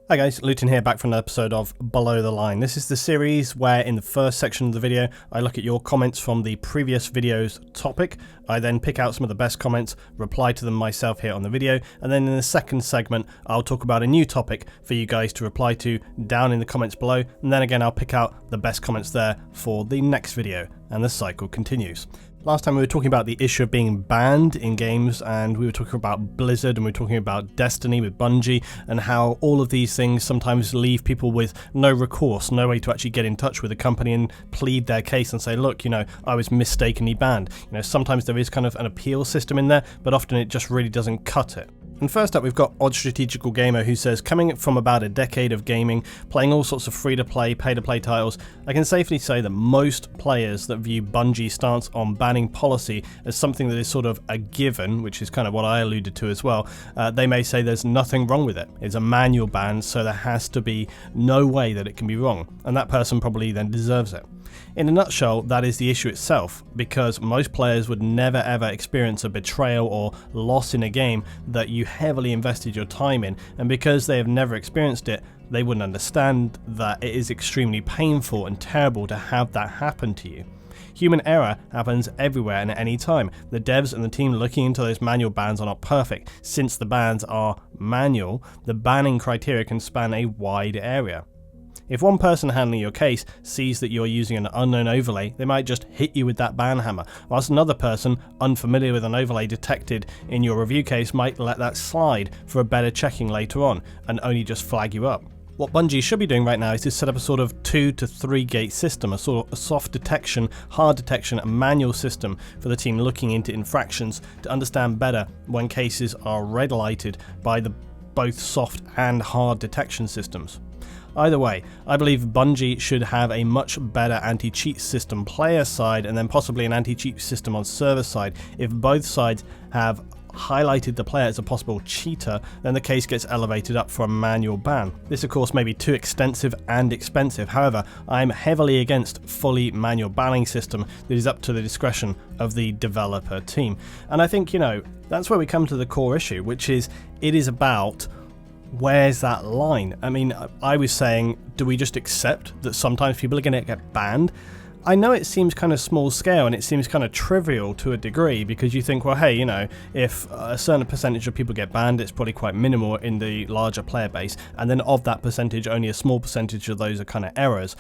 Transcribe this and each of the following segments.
Hi guys, Luton here, back for another episode of Below the Line. This is the series where in the first section of the video I look at your comments from the previous video's topic. I then pick out some of the best comments, reply to them myself here on the video, and then in the second segment I'll talk about a new topic for you guys to reply to down in the comments below, and then again I'll pick out the best comments there for the next video, and the cycle continues. Last time we were talking about the issue of being banned in games, and we were talking about Blizzard, and we were talking about Destiny with Bungie, and how all of these things sometimes leave people with no recourse, no way to actually get in touch with the company and plead their case and say, look, I was mistakenly banned. Sometimes there is kind of an appeal system in there, but often it just really doesn't cut it. And first up, we've got Odd Strategical Gamer, who says, coming from about a decade of gaming, playing all sorts of free-to-play, pay-to-play titles, I can safely say that most players that view Bungie's stance on banning policy as something that is sort of a given, which is kind of what I alluded to as well, they may say there's nothing wrong with it. It's a manual ban, so there has to be no way that it can be wrong, and that person probably then deserves it. In a nutshell, that is the issue itself, because most players would never ever experience a betrayal or loss in a game that you heavily invested your time in, and because they have never experienced it, they wouldn't understand that it is extremely painful and terrible to have that happen to you. Human error happens everywhere and at any time. The devs and the team looking into those manual bans are not perfect. Since the bans are manual, the banning criteria can span a wide area. If one person handling your case sees that you're using an unknown overlay, they might just hit you with that ban hammer, whilst another person, unfamiliar with an overlay detected in your review case, might let that slide for a better checking later on, and only just flag you up. What Bungie should be doing right now is to set up a sort of 2 to 3 gate system, a sort of soft detection, hard detection, and manual system for the team looking into infractions to understand better when cases are red lighted by the both soft and hard detection systems. Either way, I believe Bungie should have a much better anti-cheat system player side, and then possibly an anti-cheat system on server side. If both sides have highlighted the player as a possible cheater, then the case gets elevated up for a manual ban. This of course may be too extensive and expensive. However, I'm heavily against fully manual banning system that is up to the discretion of the developer team. And I think, that's where we come to the core issue, which is it is about where's that line? I mean, I was saying, do we just accept that sometimes people are going to get banned? I know it seems kind of small scale and it seems kind of trivial to a degree, because you think, well, hey, if a certain percentage of people get banned, it's probably quite minimal in the larger player base, and then of that percentage, only a small percentage of those are kind of errors.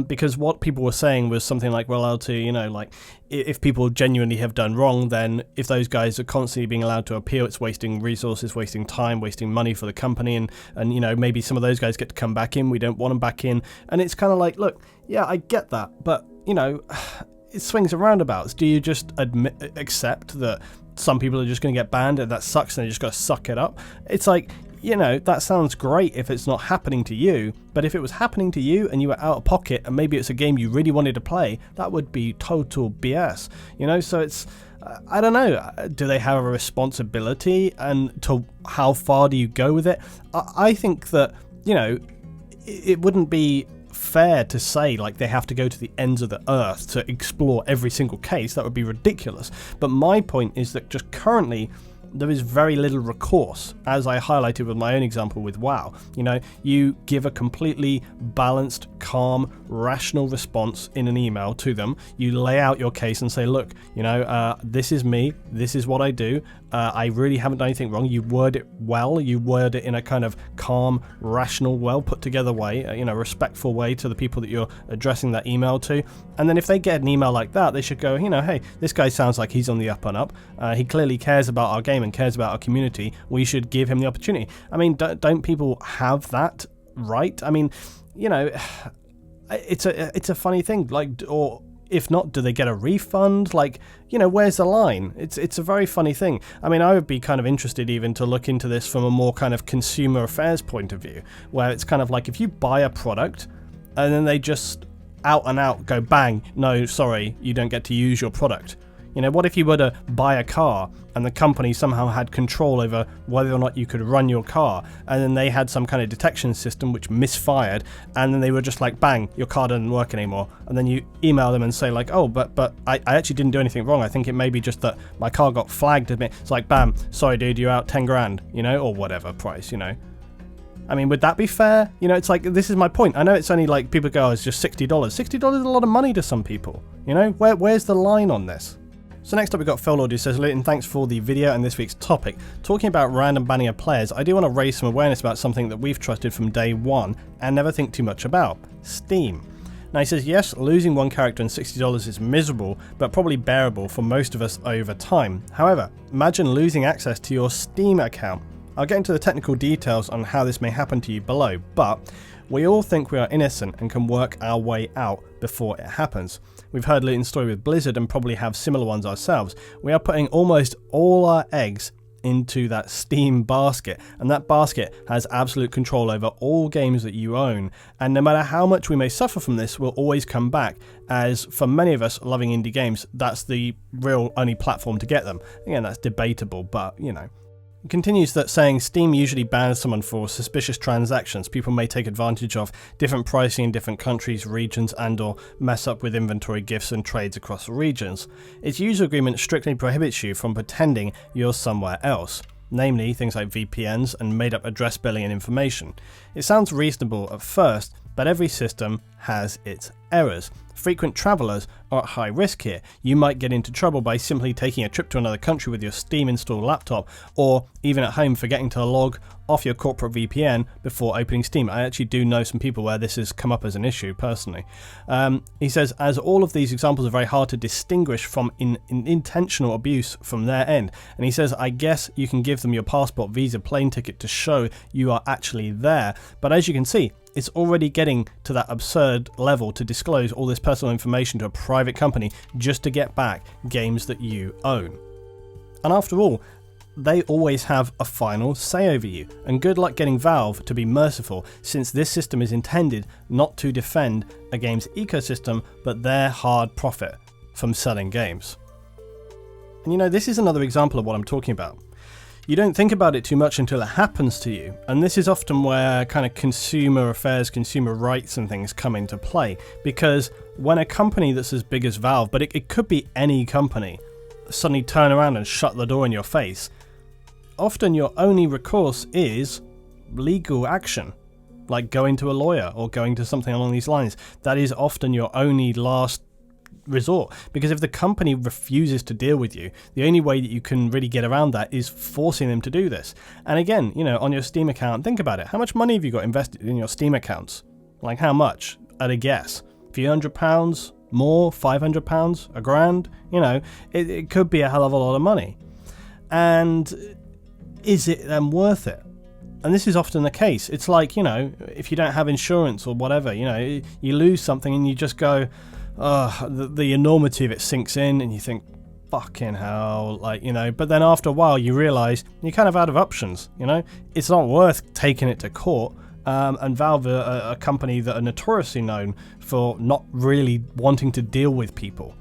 Because what people were saying was something like, well, L2, if people genuinely have done wrong, then if those guys are constantly being allowed to appeal, it's wasting resources, wasting time, wasting money for the company, and maybe some of those guys get to come back in, we don't want them back in, and it's kind of like, look, yeah, I get that, but it swings and roundabouts. Do you just accept that some people are just going to get banned and that sucks and they just got to suck it up? It's like, that sounds great if it's not happening to you, but if it was happening to you and you were out of pocket and maybe it's a game you really wanted to play, that would be total BS, so it's, I don't know, do they have a responsibility, and to how far do you go with it? I think that, it wouldn't be fair to say like they have to go to the ends of the earth to explore every single case. That would be ridiculous. But my point is that just currently there is very little recourse, as I highlighted with my own example with WoW. You give a completely balanced, calm, rational response in an email to them. You lay out your case and say, look, this is me, this is what I do, I really haven't done anything wrong. You word it well, you word it in a kind of calm, rational, well put together way, respectful way to the people that you're addressing that email to. And then if they get an email like that, they should go, hey, this guy sounds like he's on the up and up. He clearly cares about our game and cares about our community. We should give him the opportunity. I mean, don't people have that right? I mean, it's a funny thing. Or if not, do they get a refund? Where's the line? It's a very funny thing. I mean, I would be kind of interested even to look into this from a more kind of consumer affairs point of view, where it's kind of like if you buy a product and then they just out and out go, bang, no, sorry, you don't get to use your product. What if you were to buy a car and the company somehow had control over whether or not you could run your car, and then they had some kind of detection system which misfired, and then they were just like, bang, your car doesn't work anymore, and then you email them and say like, oh, but I actually didn't do anything wrong. I think it may be just that my car got flagged a bit. It's like, bam, sorry dude, you're out 10 grand, or whatever price, I mean, would that be fair? You know, it's like, this is my point. I know it's only like, people go, oh, it's just $60. $60 is a lot of money to some people. You know, where's the line on this? So next up we've got Phil Lord, who says, Luton, thanks for the video and this week's topic. Talking about random banning of players, I do want to raise some awareness about something that we've trusted from day one and never think too much about. Steam. Now he says, yes, losing one character and $60 is miserable, but probably bearable for most of us over time. However, imagine losing access to your Steam account. I'll get into the technical details on how this may happen to you below, but we all think we are innocent and can work our way out before it happens. We've heard Luton's story with Blizzard and probably have similar ones ourselves. We are putting almost all our eggs into that Steam basket, and that basket has absolute control over all games that you own, and no matter how much we may suffer from this, we'll always come back, as for many of us loving indie games, that's the real only platform to get them. Again, that's debatable, but you know. It continues that saying Steam usually bans someone for suspicious transactions. People may take advantage of different pricing in different countries, regions, and or mess up with inventory, gifts and trades across regions. Its user agreement strictly prohibits you from pretending you're somewhere else, namely things like VPNs and made up address billing and information. It sounds reasonable at first, but every system has its errors. Frequent travellers are at high risk here. You might get into trouble by simply taking a trip to another country with your Steam installed laptop, or even at home forgetting to log off your corporate VPN before opening Steam. I actually do know some people where this has come up as an issue personally. He says, as all of these examples are very hard to distinguish from intentional abuse from their end. And he says, I guess you can give them your passport, visa, plane ticket to show you are actually there. But as you can see, it's already getting to that absurd level to disclose all this personal information to a private company just to get back games that you own. And after all, they always have a final say over you, and good luck getting Valve to be merciful, since this system is intended not to defend a game's ecosystem, but their hard profit from selling games. And you know, this is another example of what I'm talking about. You don't think about it too much until it happens to you, and this is often where kind of consumer affairs, consumer rights and things come into play, because when a company that's as big as Valve, but it could be any company, suddenly turn around and shut the door in your face, often your only recourse is legal action, like going to a lawyer or going to something along these lines. That is often your only last resort, because if the company refuses to deal with you, the only way that you can really get around that is forcing them to do this. And again, you know, on your Steam account, think about it. How much money have you got invested in your Steam accounts? Like how much? At a guess. A few £100? More? £500? £1,000? You know, it could be a hell of a lot of money. And is it then worth it? And this is often the case. It's like, you know, if you don't have insurance or whatever, you know, you lose something and you just go, the enormity of it sinks in and you think, fucking hell, like, you know, but then after a while you realise you're kind of out of options, you know, it's not worth taking it to court. And Valve are a company that are notoriously known for not really wanting to deal with people.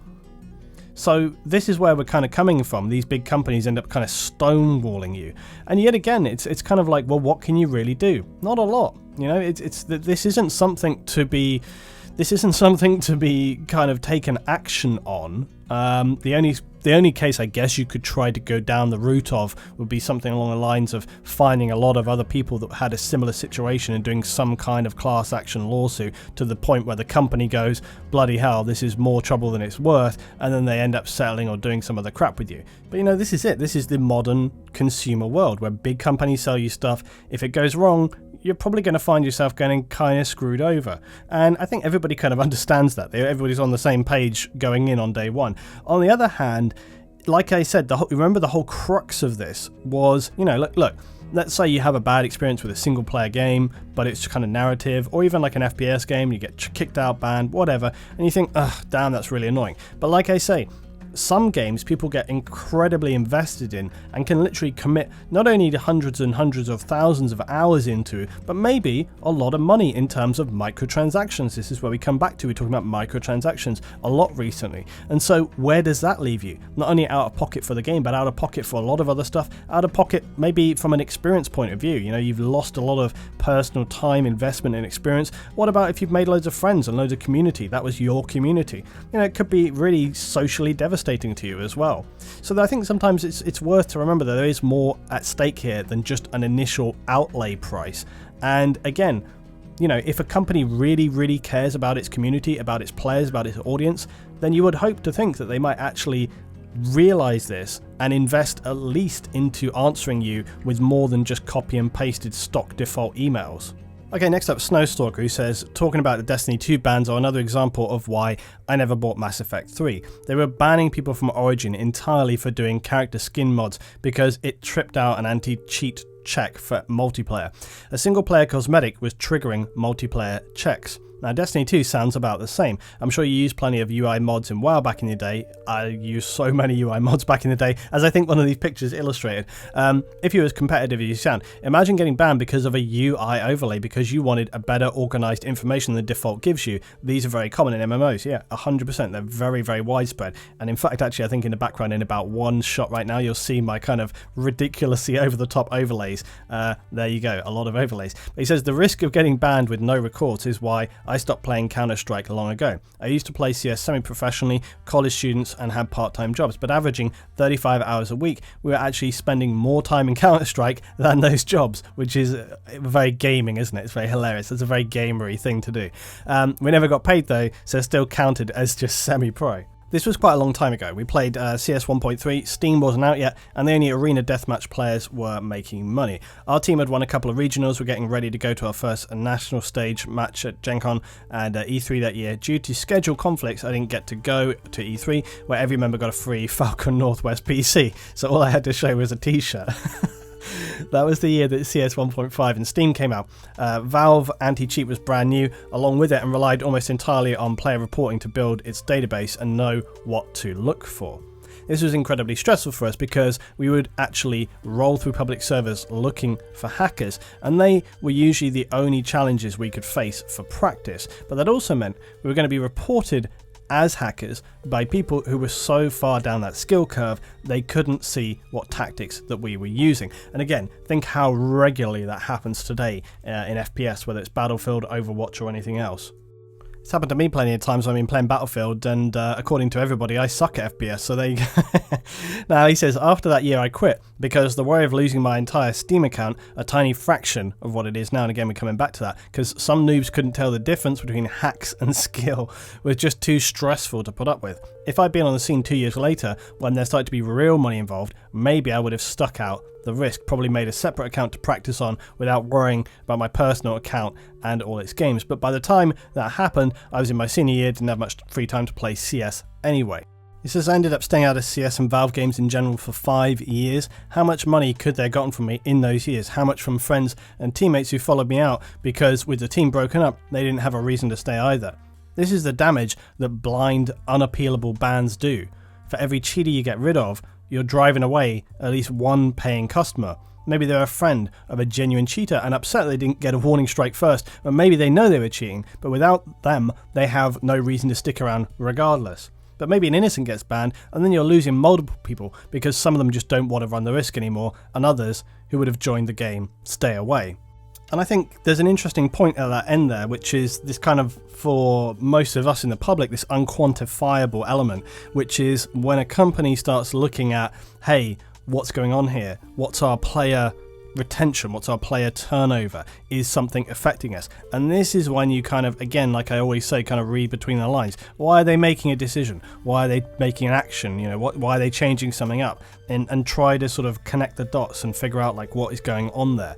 So this is where we're kind of coming from. These big companies end up kind of stonewalling you, and yet again, it's kind of like, well, what can you really do? Not a lot, you know. This isn't something to be kind of taken action on. The only case I guess you could try to go down the route of would be something along the lines of finding a lot of other people that had a similar situation and doing some kind of class action lawsuit to the point where the company goes, bloody hell, this is more trouble than it's worth, and then they end up settling or doing some other crap with you. But you know, this is it. This is the modern consumer world where big companies sell you stuff. If it goes wrong, you're probably going to find yourself getting kind of screwed over. And I think everybody kind of understands that. Everybody's on the same page going in on day one. On the other hand, like I said, remember the whole crux of this was, you know, look, let's say you have a bad experience with a single player game, but it's kind of narrative, or even like an FPS game, you get kicked out, banned, whatever, and you think, ugh, damn, that's really annoying. But like I say, some games people get incredibly invested in and can literally commit not only to hundreds and hundreds of thousands of hours into, but maybe a lot of money in terms of microtransactions. This is where we come back to. We're talking about microtransactions a lot recently. And so where does that leave you? Not only out of pocket for the game, but out of pocket for a lot of other stuff. Out of pocket maybe from an experience point of view. You know, you've lost a lot of personal time, investment and experience. What about if you've made loads of friends and loads of community? That was your community. You know, it could be really socially devastating. devastating to you as well. So I think sometimes it's worth to remember that there is more at stake here than just an initial outlay price. And again, you know, if a company really cares about its community, about its players, about its audience, then you would hope to think that they might actually realize this and invest at least into answering you with more than just copy and pasted stock default emails. Okay, next up, Snowstalker, who says, talking about the Destiny 2 bans are another example of why I never bought Mass Effect 3. They were banning people from Origin entirely for doing character skin mods because it tripped out an anti-cheat check for multiplayer. A single player cosmetic was triggering multiplayer checks. Now, Destiny 2 sounds about the same. I'm sure you used plenty of UI mods in WoW back in the day. I used so many UI mods back in the day, as I think one of these pictures illustrated. If you're as competitive as you sound, imagine getting banned because of a UI overlay because you wanted a better organized information than the default gives you. These are very common in MMOs, yeah, 100%. They're very widespread. And in fact, actually, I think in the background, in about one shot right now, you'll see my kind of ridiculously over-the-top overlays. There you go, a lot of overlays. But he says, the risk of getting banned with no records is why I stopped playing Counter-Strike long ago. I used to play CS semi-professionally, college students, and had part-time jobs, but averaging 35 hours a week, we were actually spending more time in Counter-Strike than those jobs, which is very gaming, isn't it? It's very hilarious. It's a very gamery thing to do. We never got paid though, so still counted as just semi-pro. This was quite a long time ago. We played CS 1.3, Steam wasn't out yet, and the only arena deathmatch players were making money. Our team had won a couple of regionals, we're getting ready to go to our first national stage match at Gen Con and E3 that year. Due to schedule conflicts, I didn't get to go to E3, where every member got a free Falcon Northwest PC, so all I had to show was a t-shirt. That was the year that CS 1.5 and Steam came out. Valve anti-cheat was brand new along with it and relied almost entirely on player reporting to build its database and know what to look for. This was incredibly stressful for us because we would actually roll through public servers looking for hackers, and they were usually the only challenges we could face for practice. But that also meant we were going to be reported as hackers by people who were so far down that skill curve they couldn't see what tactics that we were using. And again, think how regularly that happens today in FPS, whether it's Battlefield, Overwatch or anything else. It's happened to me plenty of times when I've been playing Battlefield, and according to everybody, I suck at FPS, so there you go. Now, he says, after that year I quit, because the worry of losing my entire Steam account, a tiny fraction of what it is now, and again we're coming back to that, because some noobs couldn't tell the difference between hacks and skill, was just too stressful to put up with. If I'd been on the scene 2 years later, when there started to be real money involved, maybe I would have stuck out the risk, probably made a separate account to practice on without worrying about my personal account and all its games. But by the time that happened, I was in my senior year, didn't have much free time to play CS anyway. He says, I ended up staying out of CS and Valve games in general for 5 years. How much money could they have gotten from me in those years? How much from friends and teammates who followed me out because with the team broken up, they didn't have a reason to stay either. This is the damage that blind, unappealable bans do. For every cheater you get rid of, you're driving away at least one paying customer. Maybe they're a friend of a genuine cheater and upset they didn't get a warning strike first, or maybe they know they were cheating, but without them, they have no reason to stick around regardless. But maybe an innocent gets banned, and then you're losing multiple people because some of them just don't want to run the risk anymore, and others who would have joined the game stay away. And I think there's an interesting point at that end there, which is this kind of, for most of us in the public, this unquantifiable element, which is when a company starts looking at, hey, what's going on here? What's our player retention? What's our player turnover? Is something affecting us? And this is when you kind of, again, like I always say, kind of read between the lines. Why are they making a decision? Why are they making an action? You know, why are they changing something up? And try to sort of connect the dots and figure out like what is going on there.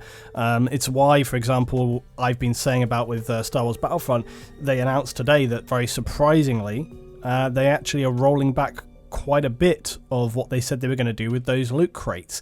It's why, for example, I've been saying about with Star Wars Battlefront, they announced today that very surprisingly, they actually are rolling back quite a bit of what they said they were going to do with those loot crates.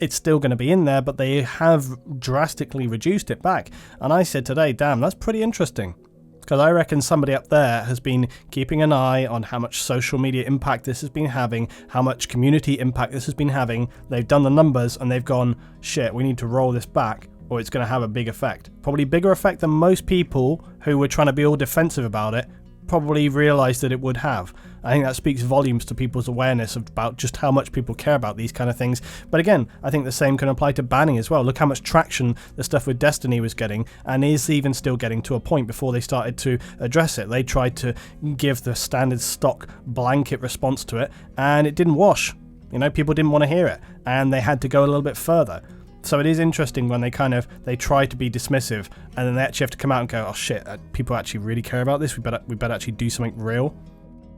It's still going to be in there, but they have drastically reduced it back. And I said today, damn, that's pretty interesting. Because I reckon somebody up there has been keeping an eye on how much social media impact this has been having, how much community impact this has been having. They've done the numbers and they've gone, shit, we need to roll this back or it's going to have a big effect. Probably bigger effect than most people who were trying to be all defensive about it probably realised that it would have. I think that speaks volumes to people's awareness about just how much people care about these kind of things. But again, I think the same can apply to banning as well. Look how much traction the stuff with Destiny was getting, and is even still getting, to a point before they started to address it. They tried to give the standard stock blanket response to it, and it didn't wash. You know, people didn't want to hear it, and they had to go a little bit further. So it is interesting when they try to be dismissive, and then they actually have to come out and go, oh shit, people actually really care about this, we better actually do something real.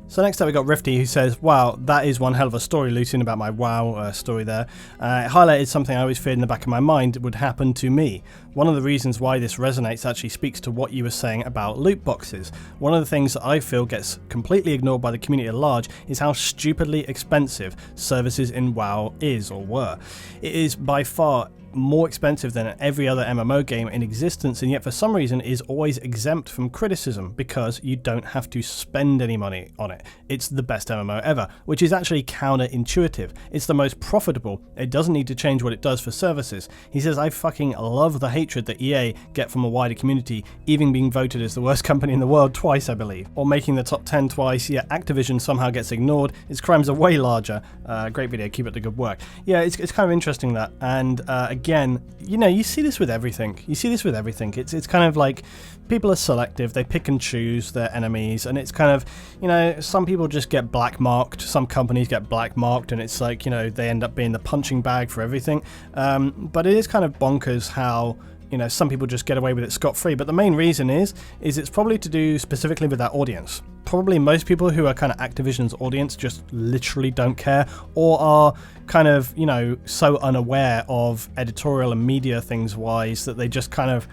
So next up we got Rifty, who says, wow, that is one hell of a story, Lucian, about my WoW story there. It highlighted something I always feared in the back of my mind would happen to me. One of the reasons why this resonates actually speaks to what you were saying about loot boxes. One of the things that I feel gets completely ignored by the community at large is how stupidly expensive services in WoW is, or were. It is by far more expensive than every other MMO game in existence, and yet for some reason is always exempt from criticism because you don't have to spend any money on it. It's the best MMO ever, which is actually counterintuitive. It's the most profitable. It doesn't need to change what it does for services. He says, I fucking love the hatred that EA get from a wider community, even being voted as the worst company in the world twice, I believe, or making the top 10 twice, yet Activision somehow gets ignored. Its crimes are way larger. Great video, keep up the good work. Yeah, it's kind of interesting that, and again, you know, you see this with everything. It's kind of like people are selective. They pick and choose their enemies, and it's kind of, you know, some people just get black marked. Some companies get black marked, and it's like, you know, they end up being the punching bag for everything. But it is kind of bonkers how, you know, some people just get away with it scot-free. But the main reason is it's probably to do specifically with that audience. Probably most people who are kind of Activision's audience just literally don't care, or are kind of, you know, so unaware of editorial and media things wise that they just kind of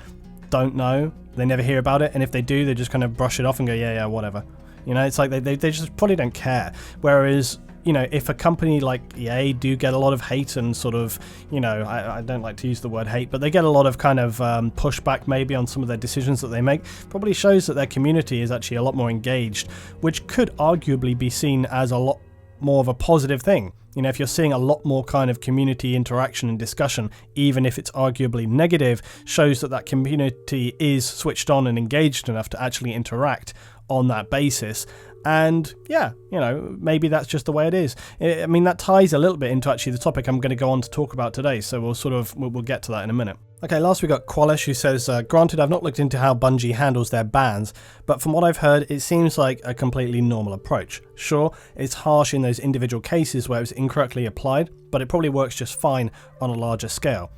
don't know. They never hear about it, and if they do, they just kind of brush it off and go, yeah, whatever. You know, it's like they just probably don't care. Whereas, you know, if a company like EA do get a lot of hate and sort of, you know, I don't like to use the word hate, but they get a lot of kind of pushback maybe on some of their decisions that they make, probably shows that their community is actually a lot more engaged, which could arguably be seen as a lot more of a positive thing. You know, if you're seeing a lot more kind of community interaction and discussion, even if it's arguably negative, shows that that community is switched on and engaged enough to actually interact on that basis. And yeah, you know, maybe that's just the way it is. I mean, that ties a little bit into actually the topic I'm going to go on to talk about today, so we'll get to that in a minute. Okay, last we got Qualish, who says, granted, I've not looked into how Bungie handles their bans, but from what I've heard, it seems like a completely normal approach. Sure, it's harsh in those individual cases where it's incorrectly applied, but it probably works just fine on a larger scale.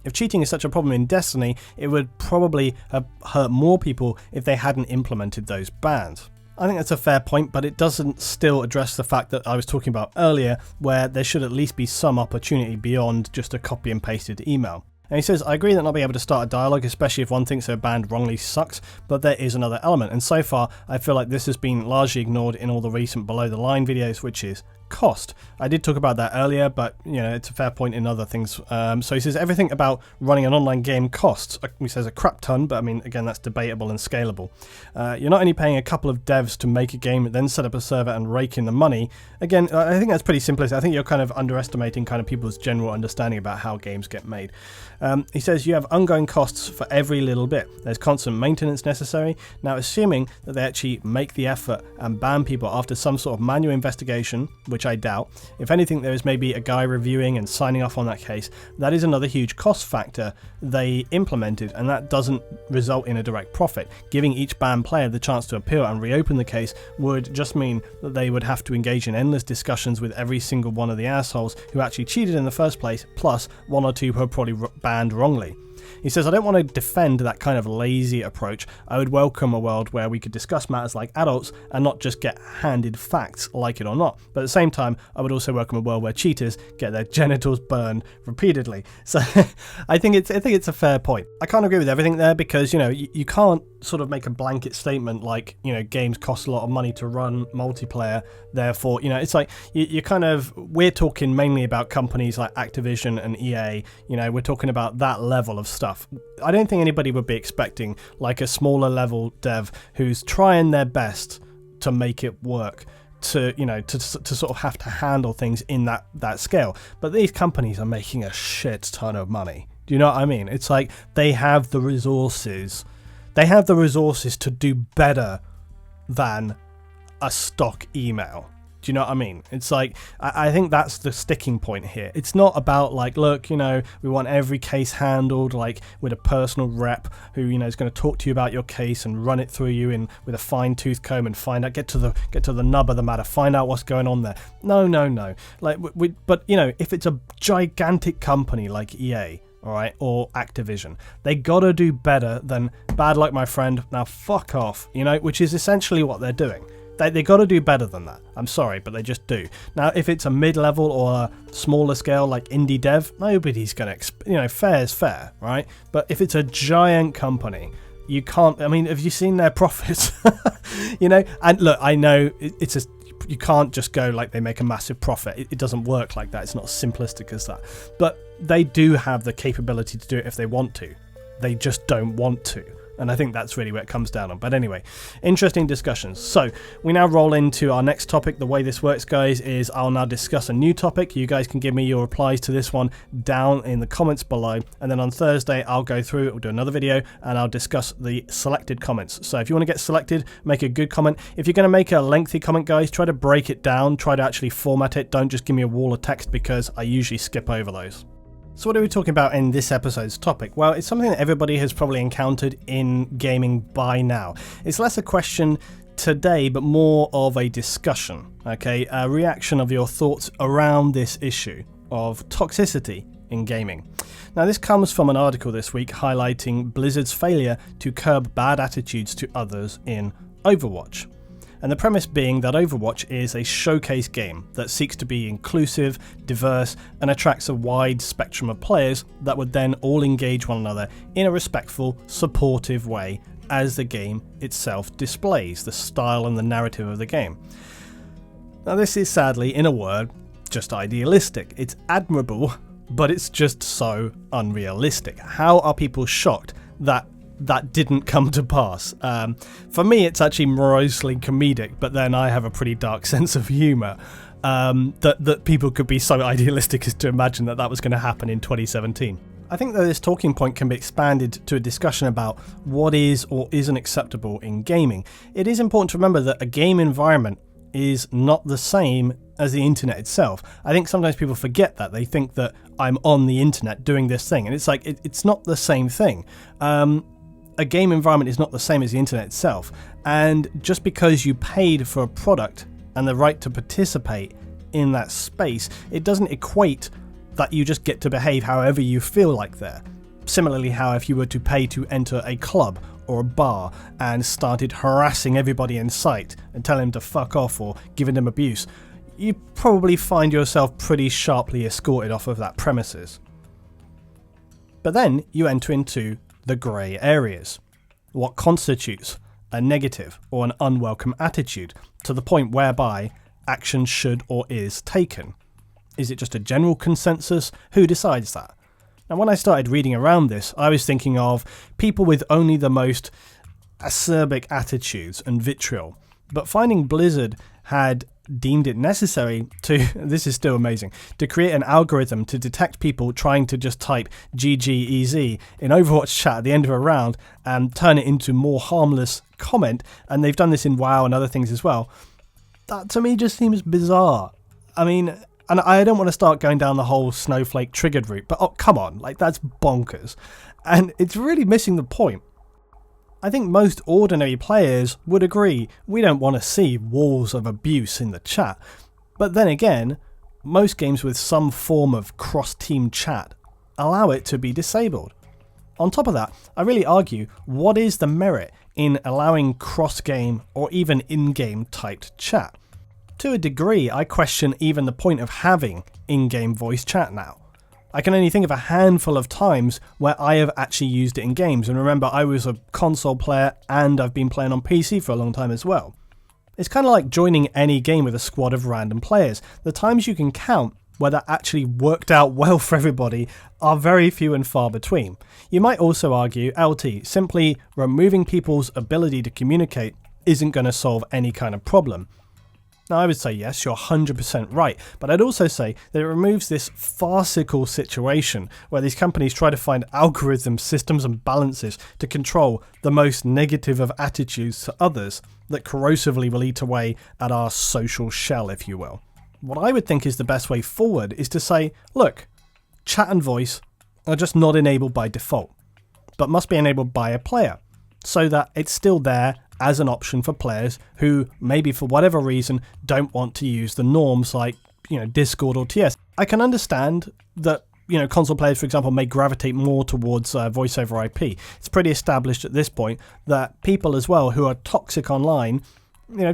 If cheating is such a problem in Destiny, it would probably have hurt more people if they hadn't implemented those bans. I think that's a fair point, but it doesn't still address the fact that I was talking about earlier, where there should at least be some opportunity beyond just a copy and pasted email. And he says, I agree that not being able to start a dialogue, especially if one thinks they're banned wrongly, sucks, but there is another element, and so far I feel like this has been largely ignored in all the recent below the line videos, which is cost. I did talk about that earlier, but you know, it's a fair point in other things. So he says everything about running an online game costs. He says a crap ton, but I mean, again, that's debatable and scalable. You're not only paying a couple of devs to make a game, then set up a server and rake in the money. Again, I think that's pretty simplistic. I think you're kind of underestimating kind of people's general understanding about how games get made. He says you have ongoing costs for every little bit. There's constant maintenance necessary. Now, assuming that they actually make the effort and ban people after some sort of manual investigation, which I doubt. If anything, there is maybe a guy reviewing and signing off on that case. That is another huge cost factor they implemented, and that doesn't result in a direct profit. Giving each banned player the chance to appeal and reopen the case would just mean that they would have to engage in endless discussions with every single one of the assholes who actually cheated in the first place, plus one or two who are probably banned wrongly. He says, I don't want to defend that kind of lazy approach. I would welcome a world where we could discuss matters like adults and not just get handed facts, like it or not. But at the same time, I would also welcome a world where cheaters get their genitals burned repeatedly. So I think it's a fair point. I can't agree with everything there because, you know, you can't sort of make a blanket statement like, you know, games cost a lot of money to run multiplayer, therefore, you know, it's like we're talking mainly about companies like Activision and EA, you know, we're talking about that level of stuff. I don't think anybody would be expecting like a smaller level dev who's trying their best to make it work to, you know, to sort of have to handle things in that scale. But these companies are making a shit ton of money. Do you know what I mean? It's like they have the resources to do better than a stock email. Do you know what I mean? It's like, I think that's the sticking point here. It's not about like, look, we want every case handled like with a personal rep who, is going to talk to you about your case and run it through you with a fine tooth comb and find out, get to the nub of the matter, find out what's going on there. No. Like, but if it's a gigantic company like EA, all right, or Activision, they gotta do better than bad luck, my friend. Now fuck off, which is essentially what they're doing. They got to do better than that. I'm sorry, but they just do. Now, if it's a mid-level or a smaller scale like indie dev, nobody's going to, fair is fair, right? But if it's a giant company, you can't, have you seen their profits? And look, I know you can't just go like they make a massive profit. It doesn't work like that. It's not as simplistic as that. But they do have the capability to do it if they want to. They just don't want to. And I think that's really where it comes down on. But anyway, interesting discussions. So we now roll into our next topic. The way this works, guys, is I'll now discuss a new topic. You guys can give me your replies to this one down in the comments below. And then on Thursday, I'll go through it. We'll do another video and I'll discuss the selected comments. So if you want to get selected, make a good comment. If you're going to make a lengthy comment, guys, try to break it down. Try to actually format it. Don't just give me a wall of text because I usually skip over those. So what are we talking about in this episode's topic? Well, it's something that everybody has probably encountered in gaming by now. It's less a question today, but more of a discussion, okay? A reaction of your thoughts around this issue of toxicity in gaming. Now, this comes from an article this week highlighting Blizzard's failure to curb bad attitudes to others in Overwatch. And the premise being that Overwatch is a showcase game that seeks to be inclusive, diverse, and attracts a wide spectrum of players that would then all engage one another in a respectful, supportive way as the game itself displays the style and the narrative of the game. Now, this is sadly, in a word, just idealistic. It's admirable, but it's just so unrealistic. How are people shocked that didn't come to pass? For me, it's actually morosely comedic, but then I have a pretty dark sense of humour that people could be so idealistic as to imagine that was going to happen in 2017. I think that this talking point can be expanded to a discussion about what is or isn't acceptable in gaming. It is important to remember that a game environment is not the same as the internet itself. I think sometimes people forget that. They think that I'm on the internet doing this thing, and it's like, it's not the same thing. A game environment is not the same as the internet itself, and just because you paid for a product and the right to participate in that space, it doesn't equate that you just get to behave however you feel like there. Similarly, how if you were to pay to enter a club or a bar and started harassing everybody in sight and telling them to fuck off or giving them abuse, you probably find yourself pretty sharply escorted off of that premises. But then you enter into the grey areas. What constitutes a negative or an unwelcome attitude to the point whereby action should or is taken? Is it just a general consensus? Who decides that? Now, when I started reading around this, I was thinking of people with only the most acerbic attitudes and vitriol. But finding Blizzard had deemed it necessary to, this is still amazing, to create an algorithm to detect people trying to just type GGEZ in Overwatch chat at the end of a round and turn it into more harmless comment, and they've done this in WoW and other things as well. That to me just seems bizarre. And I don't want to start going down the whole snowflake triggered route, but oh, come on, like that's bonkers. And it's really missing the point. I think most ordinary players would agree we don't want to see walls of abuse in the chat. But then again, most games with some form of cross-team chat allow it to be disabled. On top of that, I really argue, what is the merit in allowing cross-game or even in-game typed chat? To a degree, I question even the point of having in-game voice chat now. I can only think of a handful of times where I have actually used it in games, and remember, I was a console player and I've been playing on PC for a long time as well. It's kind of like joining any game with a squad of random players. The times you can count where that actually worked out well for everybody are very few and far between. You might also argue, LT, simply removing people's ability to communicate isn't going to solve any kind of problem. Now, I would say yes, you're 100% right, but I'd also say that it removes this farcical situation where these companies try to find algorithms, systems, and balances to control the most negative of attitudes to others that corrosively will eat away at our social shell, if you will. What I would think is the best way forward is to say, look, chat and voice are just not enabled by default, but must be enabled by a player, so that it's still there as an option for players who maybe for whatever reason don't want to use the norms like, Discord or TS. I can understand that, console players, for example, may gravitate more towards voice over IP. It's pretty established at this point that people as well who are toxic online,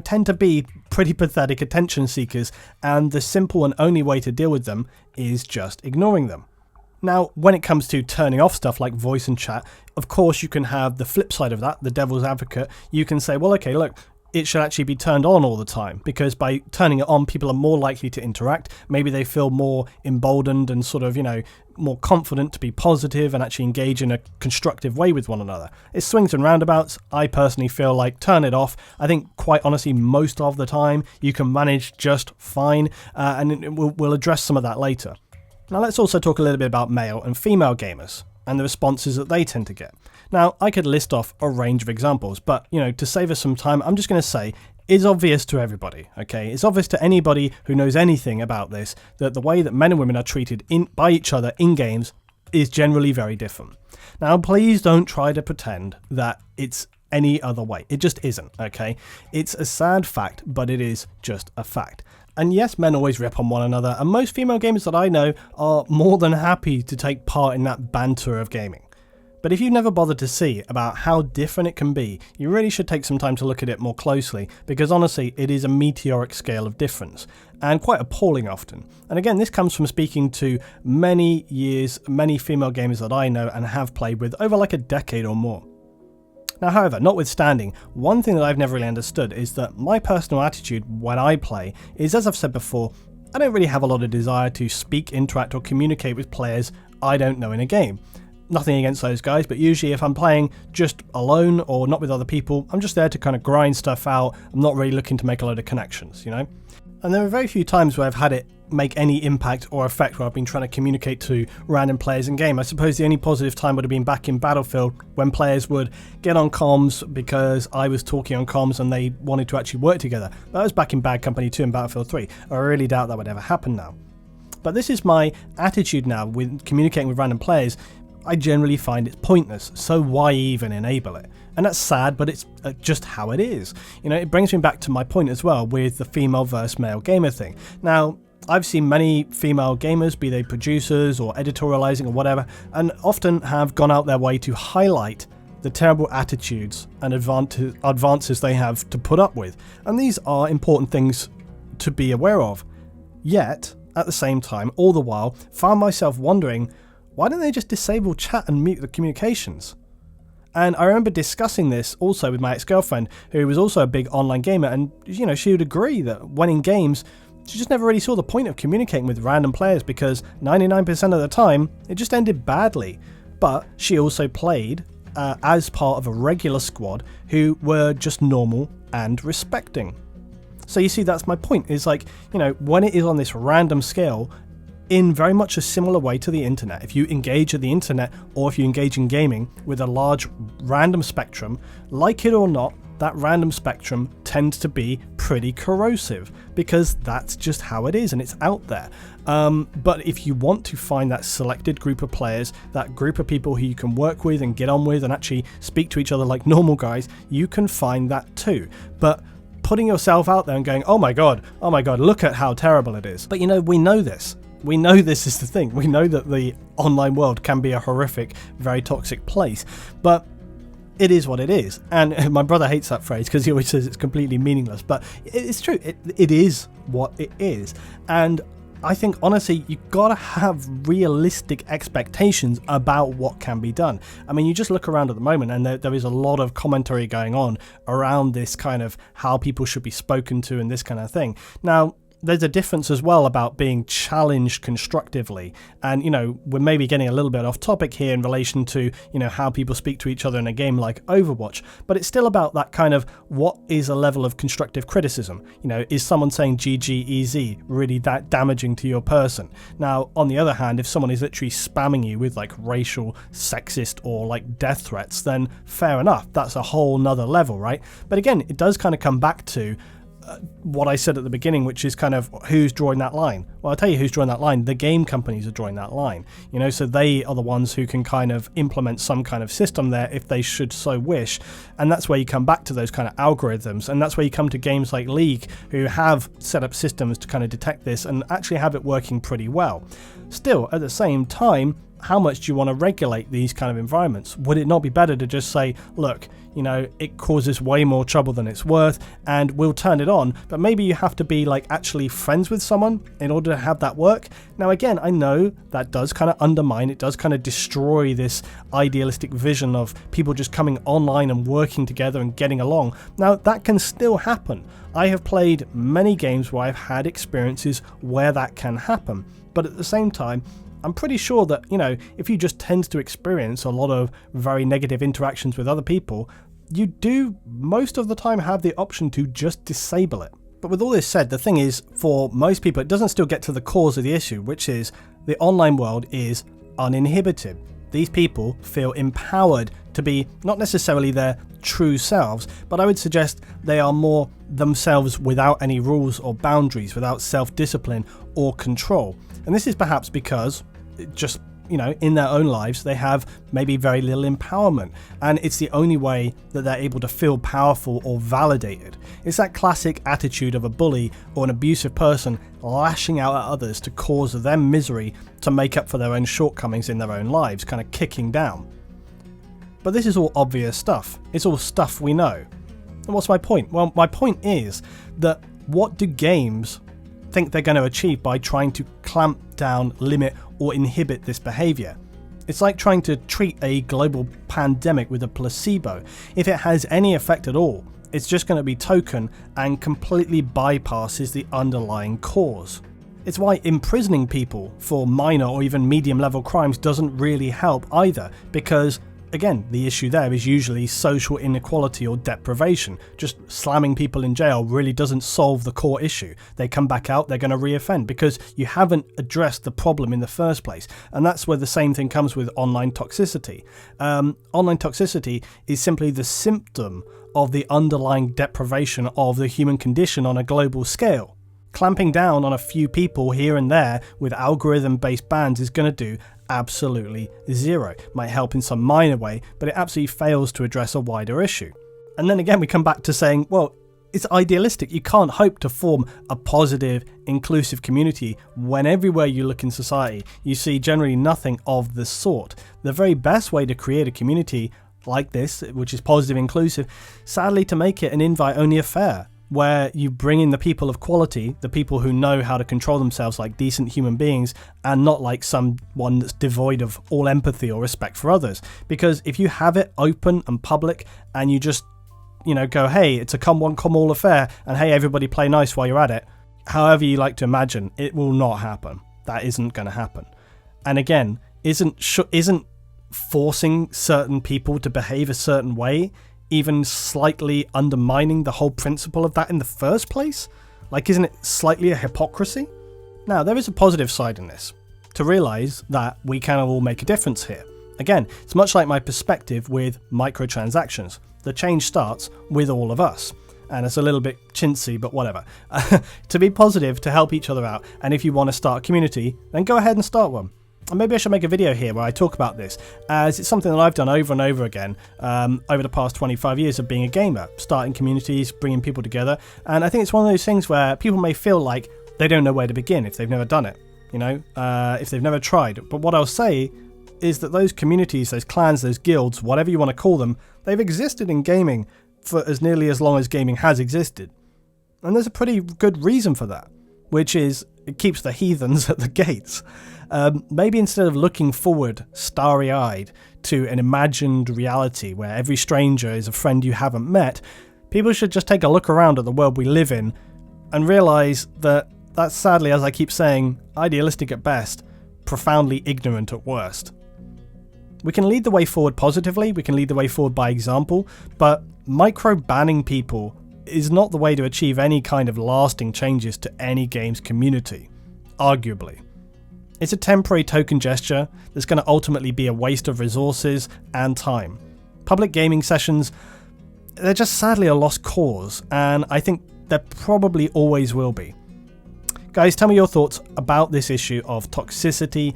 tend to be pretty pathetic attention seekers, and the simple and only way to deal with them is just ignoring them. Now, when it comes to turning off stuff like voice and chat, of course you can have the flip side of that, the devil's advocate. You can say, well, okay, look, it should actually be turned on all the time, because by turning it on, people are more likely to interact. Maybe they feel more emboldened and sort of, more confident to be positive and actually engage in a constructive way with one another. It swings and roundabouts. I personally feel like turn it off. I think quite honestly, most of the time you can manage just fine, and we'll address some of that later. Now let's also talk a little bit about male and female gamers and the responses that they tend to get. Now, I could list off a range of examples, but, to save us some time, I'm just going to say it's obvious to everybody, okay? It's obvious to anybody who knows anything about this that the way that men and women are treated by each other in games is generally very different. Now, please don't try to pretend that it's any other way. It just isn't, okay? It's a sad fact, but it is just a fact. And yes, men always rip on one another, and most female gamers that I know are more than happy to take part in that banter of gaming. But if you've never bothered to see about how different it can be, you really should take some time to look at it more closely, because honestly, it is a meteoric scale of difference, and quite appalling often. And again, this comes from speaking to many female gamers that I know and have played with over like a decade or more. Now, however, notwithstanding, one thing that I've never really understood is that my personal attitude when I play is, as I've said before, I don't really have a lot of desire to speak, interact, or communicate with players I don't know in a game. Nothing against those guys, but usually if I'm playing just alone or not with other people, I'm just there to kind of grind stuff out. I'm not really looking to make a load of connections, And there are very few times where I've had it make any impact or effect where I've been trying to communicate to random players in game. I suppose the only positive time would have been back in Battlefield when players would get on comms because I was talking on comms and they wanted to actually work together. That was back in Bad Company 2 and Battlefield 3. I really doubt that would ever happen now. But this is my attitude now with communicating with random players. I generally find it's pointless, so why even enable it? And that's sad, but it's just how it is. It brings me back to my point as well with the female versus male gamer thing. Now, I've seen many female gamers, be they producers or editorializing or whatever, and often have gone out their way to highlight the terrible attitudes and advances they have to put up with. And these are important things to be aware of. Yet, at the same time, all the while, found myself wondering, why don't they just disable chat and mute the communications? And I remember discussing this also with my ex-girlfriend, who was also a big online gamer, and she would agree that when in games, she just never really saw the point of communicating with random players because 99% of the time, it just ended badly. But she also played as part of a regular squad who were just normal and respecting. So you see, that's my point, is like, when it is on this random scale, in very much a similar way to the internet. If you engage at the internet or if you engage in gaming with a large random spectrum, like it or not, that random spectrum tends to be pretty corrosive because that's just how it is and it's out there. But if you want to find that selected group of players, that group of people who you can work with and get on with and actually speak to each other like normal guys, you can find that too. But putting yourself out there and going, oh my god, look at how terrible it is. But we know this. We know this is the thing. We know that the online world can be a horrific, very toxic place, but it is what it is. And my brother hates that phrase because he always says it's completely meaningless, but it's true. It is what it is. And I think, honestly, you've got to have realistic expectations about what can be done. I mean, you just look around at the moment and there is a lot of commentary going on around this kind of how people should be spoken to and this kind of thing. Now, there's a difference as well about being challenged constructively. And, we're maybe getting a little bit off topic here in relation to, how people speak to each other in a game like Overwatch, but it's still about that kind of what is a level of constructive criticism. Is someone saying GG really that damaging to your person? Now, on the other hand, if someone is literally spamming you with like racial, sexist or like death threats, then fair enough. That's a whole nother level, right? But again, it does kind of come back to what I said at the beginning, which is kind of who's drawing that line. Well, I'll tell you who's drawing that line. The game companies are drawing that line, so they are the ones who can kind of implement some kind of system there if they should so wish. And that's where you come back to those kind of algorithms, and that's where you come to games like League, who have set up systems to kind of detect this and actually have it working pretty well. Still, at the same time, how much do you want to regulate these kind of environments? Would it not be better to just say, look, it causes way more trouble than it's worth, and we'll turn it on, but maybe you have to be like actually friends with someone in order to have that work? Now, again, I know that does kind of undermine, it does kind of destroy this idealistic vision of people just coming online and working together and getting along. Now, that can still happen. I have played many games where I've had experiences where that can happen, but at the same time, I'm pretty sure that, if you just tend to experience a lot of very negative interactions with other people, you do most of the time have the option to just disable it. But with all this said, the thing is, for most people, it doesn't still get to the cause of the issue, which is the online world is uninhibited. These people feel empowered to be not necessarily their true selves, but I would suggest they are more themselves without any rules or boundaries, without self-discipline or control. And this is perhaps because just, in their own lives, they have maybe very little empowerment, and it's the only way that they're able to feel powerful or validated. It's that classic attitude of a bully or an abusive person lashing out at others to cause them misery to make up for their own shortcomings in their own lives, kind of kicking down. But this is all obvious stuff. It's all stuff we know. And what's my point? Well, my point is that what do games think they're going to achieve by trying to clamp down, limit, or inhibit this behavior? It's like trying to treat a global pandemic with a placebo. If it has any effect at all, it's just going to be token and completely bypasses the underlying cause. It's why imprisoning people for minor or even medium level crimes doesn't really help either, because again, the issue there is usually social inequality or deprivation. Just slamming people in jail really doesn't solve the core issue. They come back out, they're going to reoffend because you haven't addressed the problem in the first place. And that's where the same thing comes with online toxicity. Online toxicity is simply the symptom of the underlying deprivation of the human condition on a global scale. Clamping down on a few people here and there with algorithm-based bans is going to do absolutely zero. Might help in some minor way, but it absolutely fails to address a wider issue. And then again, we come back to saying, well, it's idealistic. You can't hope to form a positive, inclusive community when everywhere you look in society, you see generally nothing of the sort. The very best way to create a community like this, which is positive, inclusive, sadly to make it an invite-only affair, where you bring in the people of quality, the people who know how to control themselves like decent human beings, and not like someone that's devoid of all empathy or respect for others. Because if you have it open and public, and you just, go, hey, it's a come one, come all affair, and hey, everybody play nice while you're at it, however you like to imagine, it will not happen. That isn't going to happen. And again, isn't forcing certain people to behave a certain way even slightly undermining the whole principle of that in the first place? Like, isn't it slightly a hypocrisy? Now, there is a positive side in this, to realise that we can all make a difference here. Again, it's much like my perspective with microtransactions. The change starts with all of us. And it's a little bit chintzy, but whatever. To be positive, to help each other out, and if you want to start a community, then go ahead and start one. And maybe I should make a video here where I talk about this, as it's something that I've done over and over again over the past 25 years of being a gamer, starting communities, bringing people together. And I think it's one of those things where people may feel like they don't know where to begin if they've never done it, if they've never tried. But what I'll say is that those communities, those clans, those guilds, whatever you want to call them, they've existed in gaming for as nearly as long as gaming has existed. And there's a pretty good reason for that, which is it keeps the heathens at the gates. Maybe instead of looking forward, starry-eyed, to an imagined reality where every stranger is a friend you haven't met, people should just take a look around at the world we live in and realise that that's sadly, as I keep saying, idealistic at best, profoundly ignorant at worst. We can lead the way forward positively, we can lead the way forward by example, but micro-banning people is not the way to achieve any kind of lasting changes to any game's community, arguably. It's a temporary token gesture that's going to ultimately be a waste of resources and time. Public gaming sessions, they're just sadly a lost cause, and I think there probably always will be. Guys, tell me your thoughts about this issue of toxicity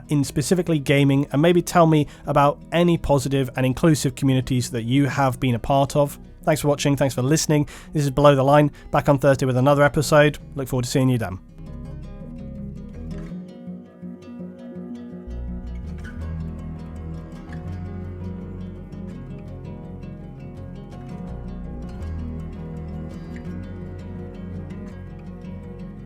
in specifically gaming, and maybe tell me about any positive and inclusive communities that you have been a part of. Thanks for watching, thanks for listening. This is Below the Line, back on Thursday with another episode. Look forward to seeing you then.